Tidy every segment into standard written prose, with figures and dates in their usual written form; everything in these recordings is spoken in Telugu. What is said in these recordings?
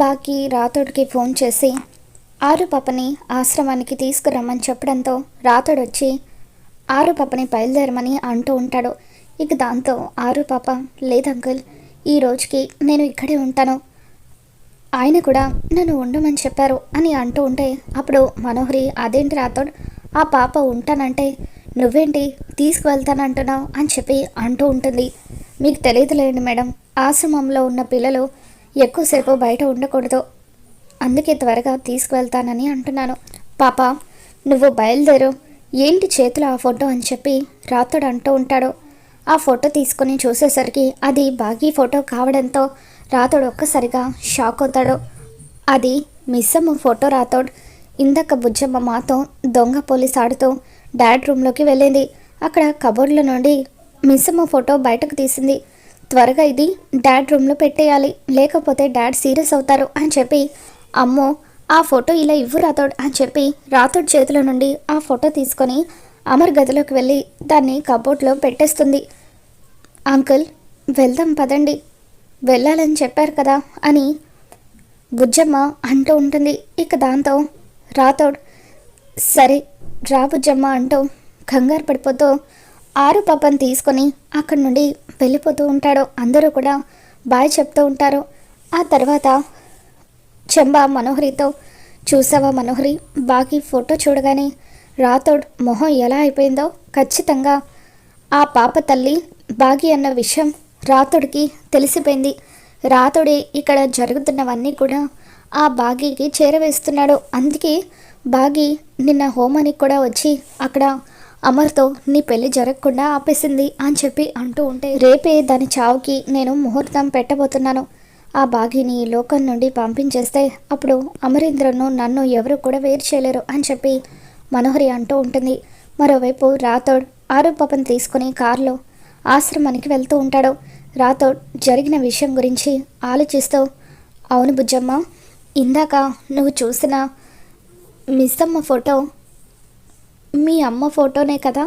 బాకి రాతోడికి ఫోన్ చేసి ఆరు పాపని ఆశ్రమానికి తీసుకురమ్మని చెప్పడంతో రాతోడు వచ్చి ఆరు పాపని బయలుదేరమని అంటూ ఉంటాడు. ఇక దాంతో ఆరు పాప లేదు అంకుల్, ఈ రోజుకి నేను ఇక్కడే ఉంటాను, ఆయన కూడా నన్ను ఉండమని చెప్పారు అని అంటూ ఉంటే అప్పుడు మనోహరి అదేంటి రాతోడ్, ఆ పాప ఉంటానంటే నువ్వేంటి తీసుకువెళ్తానంటున్నావు అని చెప్పి అంటూ ఉంటుంది. మీకు తెలియదులేండి మేడం, ఆశ్రమంలో ఉన్న పిల్లలు ఎక్కువసేపు బయట ఉండకూడదు, అందుకే త్వరగా తీసుకువెళ్తానని అంటున్నాను. పాప నువ్వు బయలుదేరు, ఏంటి చేతిలో ఆ ఫోటో అని చెప్పి రాతోడు అంటూ ఉంటాడు. ఆ ఫోటో తీసుకొని చూసేసరికి అది బాగీ ఫోటో కావడంతో రాతోడు ఒక్కసారిగా షాక్ అవుతాడు. అది మిస్సమ్మ ఫోటో రాతోడ్. ఇందాక బుజ్జమ్మ మాతో దొంగ పోలీస్ ఆడుతూ డాడ్ రూమ్లోకి వెళ్ళింది. అక్కడ కబోర్డ్ల నుండి మిస్సమ్మ ఫోటో బయటకు తీసింది. త్వరగా ఇది డాడ్ రూమ్లో పెట్టేయాలి, లేకపోతే డాడ్ సీరియస్ అవుతారు అని చెప్పి అమ్మో ఆ ఫోటో ఇలా ఇవ్వు రాతోడ్ అని చెప్పి రాతోడ్ చేతిలో నుండి ఆ ఫోటో తీసుకొని అమర్ గదిలోకి వెళ్ళి దాన్ని కబోర్డ్లో పెట్టేస్తుంది. అంకుల్ వెళ్దాం పదండి, వెళ్ళాలని చెప్పారు కదా అని బుజ్జమ్మ అంటూ ఉంటుంది. ఇక దాంతో రాతోడ్ సరే రా బుజ్జమ్మ అంటూ కంగారు పడిపోతూ ఆరు పాపని తీసుకొని అక్కడి నుండి వెళ్ళిపోతూ ఉంటాడు. అందరూ కూడా బాయ్ చెప్తూ ఉంటారు. ఆ తర్వాత చెంబా మనోహరితో చూసావా మనోహరి, బాకీ ఫోటో చూడగానే రాతోడ్ మొహం ఎలా అయిపోయిందో, ఖచ్చితంగా ఆ పాప తల్లి బాగి అన్న విషయం రాతోడికి తెలిసిపోయింది. రాతోడే ఇక్కడ జరుగుతున్నవన్నీ కూడా ఆ బాగీకి చేరవేస్తున్నాడు. అందుకే బాగి నిన్న హోమానికి కూడా వచ్చి అక్కడ అమర్తో నీ పెళ్లి జరగకుండా ఆపేసింది అని చెప్పి అంటూ ఉంటే రేపే దాని చావుకి నేను ముహూర్తం పెట్టబోతున్నాను. ఆ బాగిని లోకం నుండి పంపించేస్తే అప్పుడు అమరేంద్రను నన్ను ఎవరు కూడా వేరు చేయలేరు అని చెప్పి మనోహరి అంటూ ఉంటుంది. మరోవైపు రాతోడ్ ఆరు పాపను తీసుకుని కారులో ఆశ్రమానికి వెళ్తూ ఉంటాడు. రాతోడ్ జరిగిన విషయం గురించి ఆలోచిస్తూ అవును బుజ్జమ్మ, ఇందాక నువ్వు చూసిన మిస్సమ్మ ఫోటో మీ అమ్మ ఫోటోనే కదా,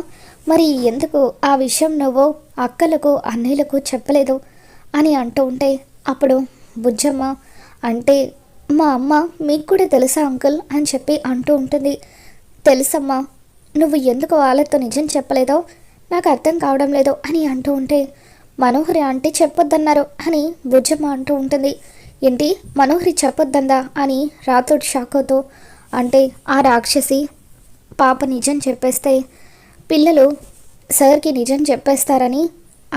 మరి ఎందుకు ఆ విషయం నువ్వు అక్కలకు అన్నయ్యలకు చెప్పలేదు అని అంటూ ఉంటే అప్పుడు బుజ్జమ్మ అంటే మా అమ్మ మీకు కూడా తెలుసా అంకుల్ అని చెప్పి అంటూ ఉంటుంది. తెలుసమ్మా, నువ్వు ఎందుకు వాళ్ళతో నిజం చెప్పలేదో నాకు అర్థం కావడం లేదు అని అంటూ ఉంటే మనోహరి ఆంటీ చెప్పొద్దన్నారు అని బుజ్జమ్మ అంటూ ఉంటుంది. ఏంటి మనోహరి చెప్పొద్దందా అని రాతోడు షాక్ అవుతూ అంటే ఆ రాక్షసి పాప నిజం చెప్పేస్తే పిల్లలు సార్కి నిజం చెప్పేస్తారని,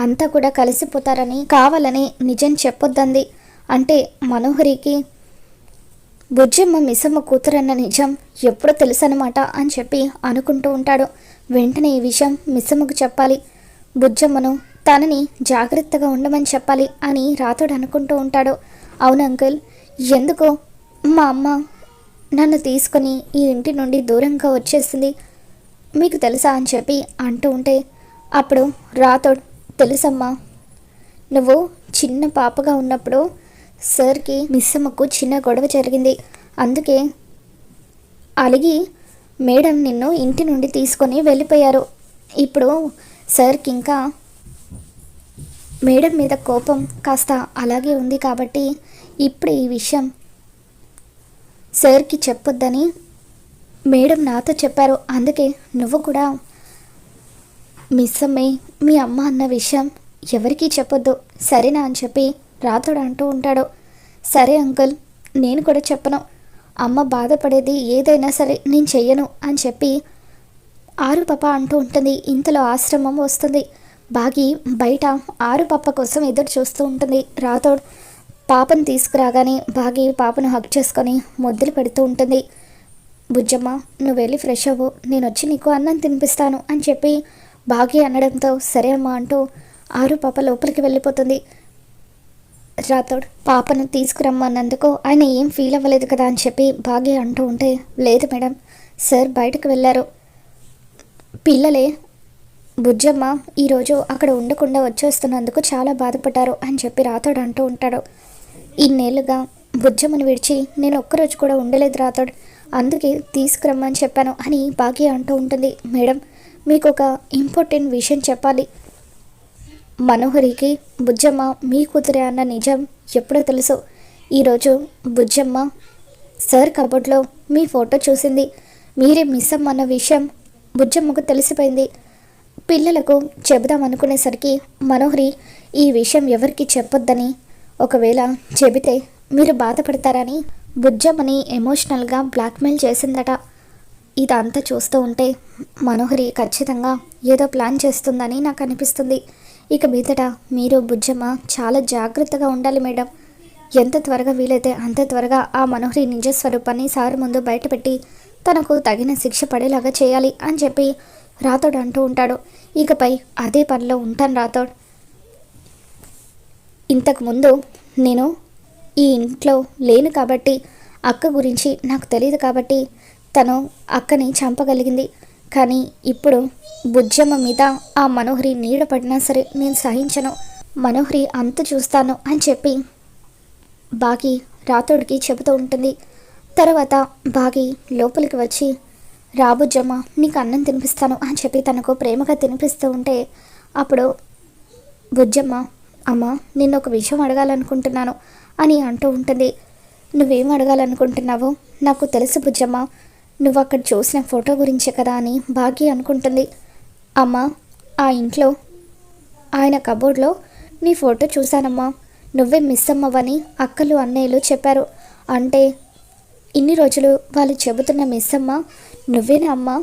అంతా కూడా కలిసిపోతారని కావాలని నిజం చెప్పొద్దంది. అంటే మనోహరికి బుజ్జమ్మ మిస్సమ్మ కూతురన్న నిజం ఎప్పుడో తెలుసనమాట అని చెప్పి అనుకుంటూ ఉంటాడు. వెంటనే ఈ విషయం మిస్సమ్మకు చెప్పాలి, బుజ్జమ్మను తనని జాగ్రత్తగా ఉండమని చెప్పాలి అని రాతోడు అనుకుంటూ ఉంటాడు. అవును అంకుల్, ఎందుకో మా అమ్మ నన్ను తీసుకొని ఈ ఇంటి నుండి దూరంగా వచ్చేసింది, మీకు తెలుసా అని చెప్పి అంటూ ఉంటే అప్పుడు రాతోడ్ తెలుసమ్మా, నువ్వు చిన్న పాపగా ఉన్నప్పుడు సార్కి మిస్సమ్మకు చిన్న గొడవ జరిగింది, అందుకే అలిగి మేడం నిన్ను ఇంటి నుండి తీసుకొని వెళ్ళిపోయారు. ఇప్పుడు సార్కి ఇంకా మేడం మీద కోపం కాస్త అలాగే ఉంది కాబట్టి ఇప్పుడు ఈ విషయం సార్కి చెప్పొద్దని మేడం నాతో చెప్పారు, అందుకే నువ్వు కూడా మిస్సమ్మే మీ అమ్మ అన్న విషయం ఎవరికీ చెప్పొద్దు సరేనా అని చెప్పి రాతోడు అంటూ ఉంటాడు. సరే అంకుల్, నేను కూడా చెప్పను, అమ్మ బాధపడేది ఏదైనా సరే నేను చెయ్యను అని చెప్పి ఆరు పాప అంటూ ఉంటుంది. ఇంతలో ఆశ్రమం వస్తుంది. బాగి బయట ఆరు పాప కోసం ఎదురు చూస్తూ ఉంటుంది. రాతోడ్ పాపను తీసుకురాగానే బాగి పాపను హక్ చేసుకొని ముద్దులు పెడుతూ ఉంటుంది. బుజ్జమ్మ నువ్వు వెళ్ళి ఫ్రెష్ అవ్వు, నేను వచ్చి నీకు అన్నం తినిపిస్తాను అని చెప్పి బాగి అనడంతో సరే అమ్మ అంటూ ఆరు పాప లోపలికి వెళ్ళిపోతుంది. రాతోడ్ పాపను తీసుకురమ్మన్నందుకు ఆయన ఏం ఫీల్ అవ్వలేదు కదా అని చెప్పి బాగి అంటూ ఉంటే లేదు మేడం, సార్ బయటకు వెళ్ళారు, పిల్లలే బుజ్జమ్మ ఈరోజు అక్కడ ఉండకుండా వచ్చేస్తున్నందుకు చాలా బాధపడ్డారు అని చెప్పి రాతోడు అంటూ ఉంటాడు. ఇన్నేళ్ళుగా బుజ్జమ్మను విడిచి నేను ఒక్కరోజు కూడా ఉండలేదు రాతోడు, అందుకే తీసుకురమ్మని చెప్పాను అని బాగి అంటూ ఉంటుంది. మేడం మీకు ఒక ఇంపార్టెంట్ విషయం చెప్పాలి, మనోహరికి బుజ్జమ్మ మీ కూతురే అన్న నిజం ఎప్పుడో తెలుసు, ఈరోజు బుజ్జమ్మ సార్ కబోర్డ్లో మీ ఫోటో చూసింది. మీరే మిస్ అమ్మన్న విషయం బుజ్జమ్మకు తెలిసిపోయింది. పిల్లలకు చెబుదాం అనుకునేసరికి మనోహరి ఈ విషయం ఎవరికి చెప్పొద్దని, ఒకవేళ చెబితే మీరు బాధపడతారని బుజ్జమ్మని ఎమోషనల్గా బ్లాక్మెయిల్ చేసిందట. ఇదంతా చూస్తూ ఉంటే మనోహరి ఖచ్చితంగా ఏదో ప్లాన్ చేస్తుందని నాకు అనిపిస్తుంది. ఇక మీదట మీరు బుజ్జమ్మ చాలా జాగ్రత్తగా ఉండాలి మేడం. ఎంత త్వరగా వీలైతే అంత త్వరగా ఆ మనోహరి నిజ స్వరూపాన్ని సార్ ముందు బయటపెట్టి తనకు తగిన శిక్ష పడేలాగా చేయాలి అని చెప్పి రాథోడ్ అంటూ ఉంటాడు. ఇకపై అదే పనిలో ఉంటాను రాథోడ్. ఇంతకుముందు నేను ఈ ఇంట్లో లేను కాబట్టి, అక్క గురించి నాకు తెలియదు కాబట్టి తను అక్కని చంపగలిగింది. కానీ ఇప్పుడు బుజ్జమ్మ మీద ఆ మనోహరి నీడ పడినా సరే నేను సహించను. మనోహరి అంత చూస్తాను అని చెప్పి బాగి రాథోడ్కి చెబుతూ ఉంటుంది. తర్వాత బాగి లోపలికి వచ్చి రాబుజ్జమ్మ నీకు అన్నం తినిపిస్తాను అని చెప్పి తనకు ప్రేమగా తినిపిస్తూ ఉంటే అప్పుడు బుజ్జమ్మ అమ్మ నిన్ను ఒక విషయం అడగాలనుకుంటున్నాను అని అంటూ ఉంటుంది. నువ్వేం అడగాలనుకుంటున్నావో నాకు తెలుసు బుజ్జమ్మ, నువ్వు అక్కడ చూసిన ఫోటో గురించే కదా అని బాగి అనుకుంటుంది. అమ్మ ఆ ఇంట్లో ఆయన కబోర్డ్లో నీ ఫోటో చూశానమ్మా, నువ్వే మిస్ అమ్మవని అక్కలు అన్నయ్యలు చెప్పారు. అంటే ఇన్ని రోజులు వాళ్ళు చెబుతున్న మిస్ అమ్మ నువ్వేనా అమ్మా?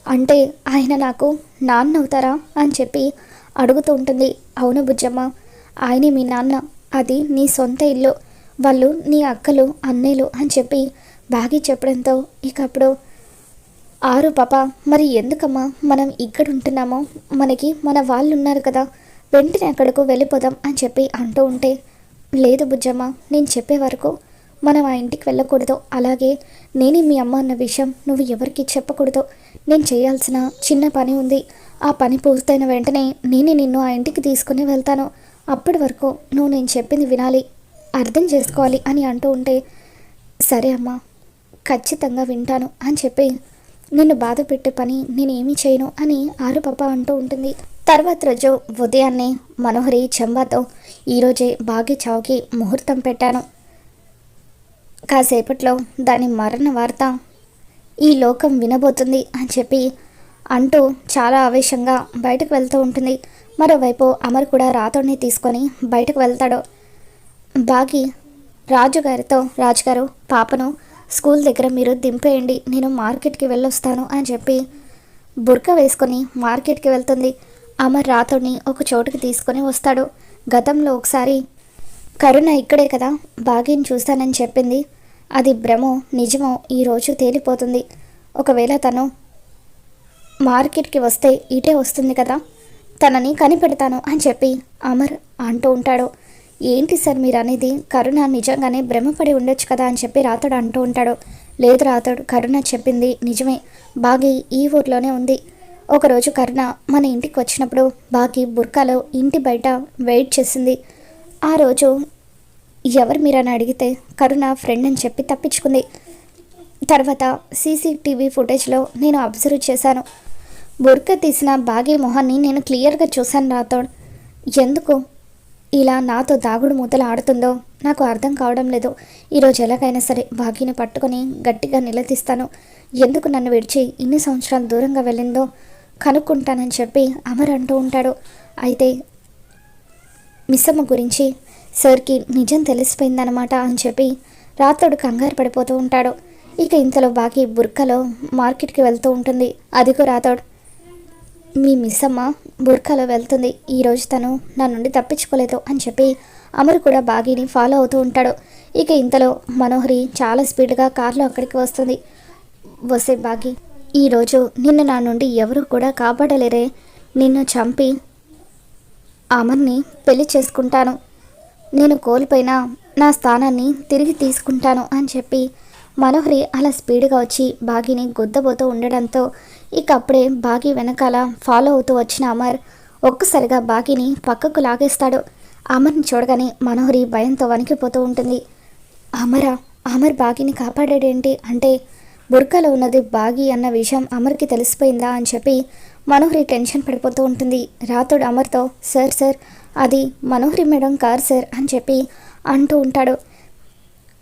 అంటే ఆయన నాకు నాన్న అవుతారా అని చెప్పి అడుగుతూ ఉంటుంది. అవును బుజ్జమ్మ, ఆయనే మీ నాన్న, అది నీ సొంత ఇల్లు, వాళ్ళు నీ అక్కలు అన్నయ్యలు అని చెప్పి బాగి చెప్పడంతో ఇక అప్పుడు ఆరు పాప మరి ఎందుకమ్మా మనం ఇక్కడ ఉంటున్నామో, మనకి మన వాళ్ళు ఉన్నారు కదా, వెంటనే అక్కడకు వెళ్ళిపోదాం అని చెప్పి అంటూ ఉంటే లేదు బుజ్జమ్మ, నేను చెప్పే వరకు మనం ఆ ఇంటికి వెళ్ళకూడదు. అలాగే నేనే మీ అమ్మ అన్న విషయం నువ్వు ఎవరికి చెప్పకూడదు. నేను చేయాల్సిన చిన్న పని ఉంది, ఆ పని పూర్తయిన వెంటనే నేనే నిన్ను ఆ ఇంటికి తీసుకుని వెళ్తాను. అప్పటి వరకు నువ్వు నేను చెప్పింది వినాలి, అర్థం చేసుకోవాలి అని అంటూ ఉంటే సరే అమ్మా ఖచ్చితంగా వింటాను అని చెప్పి నిన్ను బాధ పెట్టే పని నేనేమీ చేయను అని ఆరు పాప అంటూ ఉంటుంది. తర్వాత రోజు ఉదయాన్నే మనోహరి చంబాతో ఈరోజే బాగి చావుకి ముహూర్తం పెట్టాను, కాసేపట్లో దాని మరణ వార్త ఈ లోకం వినబోతుంది అని చెప్పి అంటూ చాలా ఆవేశంగా బయటకు వెళ్తూ ఉంటుంది. మరోవైపు అమర్ కూడా రాథోడ్ని తీసుకొని బయటకు వెళ్తాడు. బాగి రాజుగారితో రాజుగారు పాపను స్కూల్ దగ్గర మీరు దింపేయండి, నేను మార్కెట్కి వెళ్ళొస్తాను అని చెప్పి బుర్కా వేసుకొని మార్కెట్కి వెళ్తుంది. అమర్ రాథోడ్ని ఒక చోటుకి తీసుకొని వస్తాడు. గతంలో ఒకసారి కరుణ ఇక్కడే కదా బాగిని చూస్తానని చెప్పింది, అది భ్రమో నిజమో ఈరోజు తేలిపోతుంది. ఒకవేళ తను మార్కెట్కి వస్తే ఇటే వస్తుంది కదా, తనని కనిపెడతాను అని చెప్పి అమర్ అంటూ ఉంటాడు. ఏంటి సార్ మీరు అనేది, కరుణ నిజంగానే భ్రమపడి ఉండొచ్చు కదా అని చెప్పి రాథోడ్ అంటూ ఉంటాడు. లేదు రాథోడ్, కరుణ చెప్పింది నిజమే, బాగి ఈ ఊర్లోనే ఉంది. ఒకరోజు కరుణ మన ఇంటికి వచ్చినప్పుడు బాగి బుర్కాలో ఇంటి బయట వెయిట్ చేసింది. ఆ రోజు ఎవరు మీరని అడిగితే కరుణ ఫ్రెండ్ అని చెప్పి తప్పించుకుంది. తర్వాత సీసీటీవీ ఫుటేజ్లో నేను అబ్జర్వ్ చేశాను, బుర్కా తీసిన బాగి మొహాన్ని నేను క్లియర్గా చూశాను రాథోడ్. ఎందుకు ఇలా నాతో దాగుడు మూతలు ఆడుతుందో నాకు అర్థం కావడం లేదు. ఈరోజు ఎలాగైనా సరే బాగిని పట్టుకొని గట్టిగా నిలదీస్తాను, ఎందుకు నన్ను విడిచి ఇన్ని సంవత్సరాలు దూరంగా వెళ్ళిందో కనుక్కుంటానని చెప్పి అమర్ అంటూ ఉంటాడు. అయితే మిస్సమ్మ గురించి సార్కి నిజం తెలిసిపోయిందనమాట అని చెప్పి రాథోడ్ కంగారు పడిపోతూ ఉంటాడు. ఇక ఇంతలో బాగి బుర్కాలో మార్కెట్కి వెళ్తూ ఉంటుంది. అదిగో రాథోడ్, మీ మిస్సమ్మ బుర్కాలో వెళ్తుంది, ఈరోజు తను నా నుండి తప్పించుకోలేదు అని చెప్పి అమర్ కూడా బాగిని ఫాలో అవుతూ ఉంటాడు. ఇక ఇంతలో మనోహరి చాలా స్పీడ్గా కార్లో అక్కడికి వస్తుంది. వసే బాగి, ఈరోజు నిన్ను నా నుండి ఎవరు కూడా కాపాడలేరే, నిన్ను చంపి అమర్ని పెళ్లి చేసుకుంటాను, నేను కోల్పోయిన నా స్థానాన్ని తిరిగి తీసుకుంటాను అని చెప్పి మనోహరి అలా స్పీడ్గా వచ్చి బాగిని గుద్దబోతూ ఉండడంతో ఇక అప్పుడే బాగి వెనకాల ఫాలో అవుతూ వచ్చిన అమర్ ఒక్కసారిగా బాగిని పక్కకు లాగేస్తాడు. అమర్ని చూడగానే మనోహరి భయంతో వణికిపోతూ ఉంటుంది. అమర్ బాగిని కాపాడాడేంటి అంటే బుర్కాలో ఉన్నది బాగి అన్న విషయం అమర్కి తెలిసిపోయిందా అని చెప్పి మనోహరి టెన్షన్ పడిపోతూ ఉంటుంది. రాథోడ్ అమర్తో సార్ అది మనోహరి మేడం కార్ సార్ అని చెప్పి అంటూ ఉంటాడు.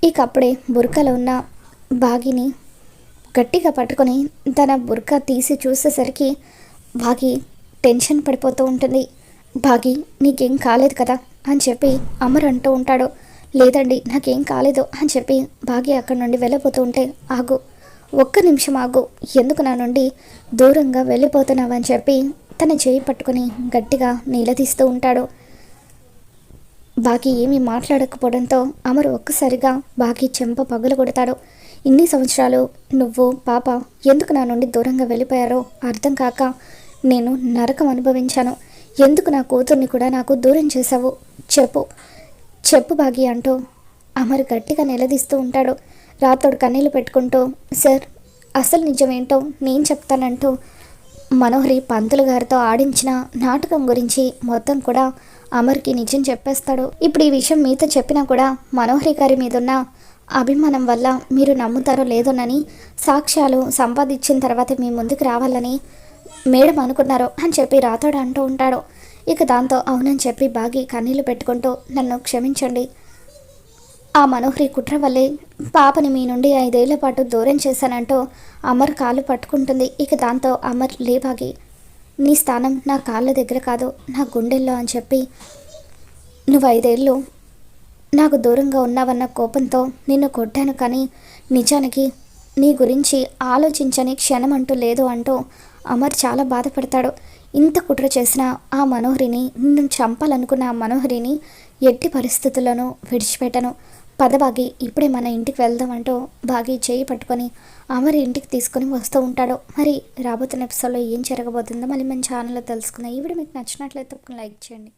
ఇక అప్పుడే బుర్కాలో ఉన్న బాగిని గట్టిగా పట్టుకొని తన బుర్కా తీసి చూసేసరికి బాగి టెన్షన్ పడిపోతూ ఉంటుంది. బాగి నీకేం కాలేదు కదా అని చెప్పి అమర్ అంటూ ఉంటాడు. లేదండి నాకేం కాలేదు అని చెప్పి బాగి అక్కడి నుండి వెళ్ళిపోతూ ఉంటే, ఆగు, ఒక్క నిమిషం ఆగు, ఎందుకు నా నుండి దూరంగా వెళ్ళిపోతున్నావని చెప్పి తన చేయి పట్టుకొని గట్టిగా నిలదీస్తూ ఉంటాడు. బాగి ఏమీ మాట్లాడకపోవడంతో అమరు ఒక్కసారిగా బాగి చెంప పగులు కొడతాడు. ఇన్ని సంవత్సరాలు నువ్వు పాప ఎందుకు నా నుండి దూరంగా వెళ్ళిపోయారో అర్థం కాక నేను నరకం అనుభవించాను. ఎందుకు నా కూతుర్ని కూడా నాకు దూరం చేశావు, చెప్పు చెప్పు బాగి అంటూ అమర్ గట్టిగా నిలదీస్తూ ఉంటాడు. రాతోడు కన్నీళ్ళు పెట్టుకుంటూ, సార్ అసలు నిజమేంటో నేను చెప్తానంటూ మనోహరి పంతులు గారితో ఆడించిన నాటకం గురించి మొత్తం కూడా అమర్కి నిజం చెప్పేస్తాడు. ఇప్పుడు ఈ విషయం మీతో చెప్పినా కూడా మనోహరి గారి మీదున్న అభిమానం వల్ల మీరు నమ్ముతారో లేదోనని, సాక్ష్యాలు సంపాదించిన తర్వాత మీ ముందుకు రావాలని మేడం అనుకున్నారు అని చెప్పి రాతోడు అంటూ ఉంటాడు. ఇక దాంతో అవునని చెప్పి బాగి కన్నీళ్లు పెట్టుకుంటూ, నన్ను క్షమించండి, ఆ మనోహరి కుట్ర వల్లే పాపని మీ నుండి 5 ఏళ్ల పాటు దూరం చేశానంటూ అమర్ కాళ్ళు పట్టుకుంటుంది. ఇక దాంతో అమర్, లే బాగి, నీ స్థానం నా కాళ్ళ దగ్గర కాదు నా గుండెల్లో అని చెప్పి, నువ్వు 5 ఏళ్ళు నాకు దూరంగా ఉన్నావన్న కోపంతో నిన్ను కొట్టాను, కానీ నిజానికి నీ గురించి ఆలోచించని క్షణం అంటూ లేదు అంటూ అమర్ చాలా బాధపడతాడు. ఇంత కుట్ర చేసిన ఆ మనోహరిని, నిన్ను చంపాలనుకున్న ఆ మనోహరిని ఎట్టి పరిస్థితుల్లోనూ విడిచిపెట్టను, పద బాగి ఇప్పుడే మన ఇంటికి వెళ్దామంటూ బాగి చేయి పట్టుకొని అమర్ ఇంటికి తీసుకొని వస్తూ ఉంటాడు. మరి రాబోతున్న ఎపిసోడ్లో ఏం జరగబోతుందో మళ్ళీ మన ఛానల్లో తెలుసుకుందాం. ఈ వీడియో మీకు నచ్చినట్లయితే లైక్ చేయండి.